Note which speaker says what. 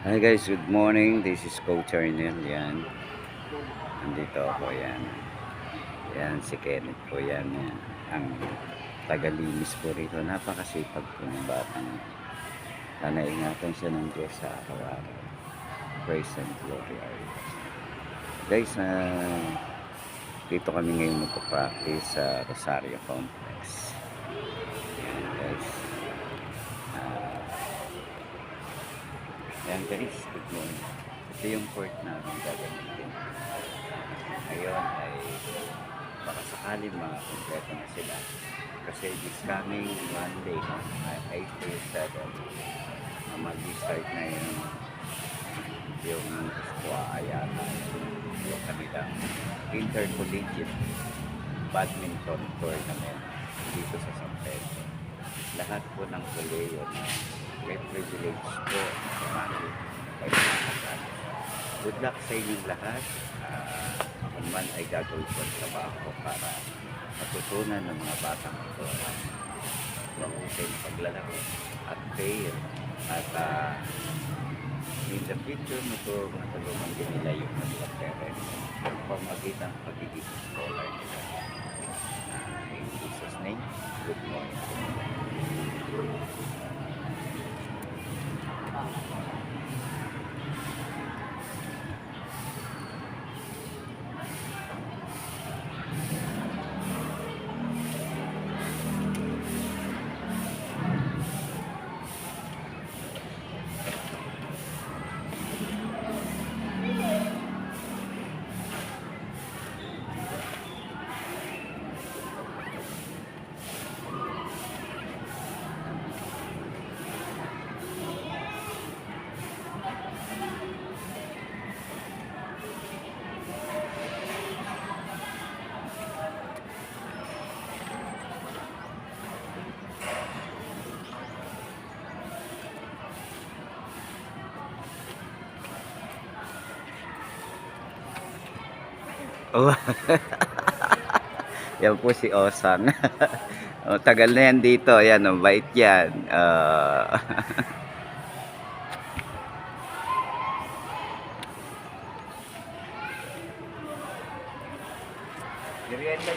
Speaker 1: Hi guys, good morning. This is Coach Arnel. Yan. Nandito ako. Yan. Yan si Kenneth po. Yan. Yan. Ang tagalinis po rito. Napakasipag po ng batang. Sana ingatan siya ng Diyos sa araw-araw. Praise and glory are yours. Guys, dito kami ngayon magpa-practice sa Rosario Complex. Yan guys. Yan guys, good morning. Ito yung port namin gagamitin. Ngayon ay baka sakali makakompleto na sila. Kasi this coming Monday, April 7, mag-start na yung SQA yata. Yung kanilang intercollegiate badminton tournament dito sa San Pedro. Lahat po ng koleyo na may privilege po sumali kay mga. Good luck sa inyong lahat. Ako naman ay gagawin ko sa trabaho para matutunan ng mga batang ito ang mahusay na paglalaro at fair at in the future matulungan din nila yung mga parents ang pamagitan ng pagiging scholar nila. In Jesus' name, good morning. Oh. Yan po si Osang. Oh, tagal na yan dito. Ayan, oh, bait yan. Merienda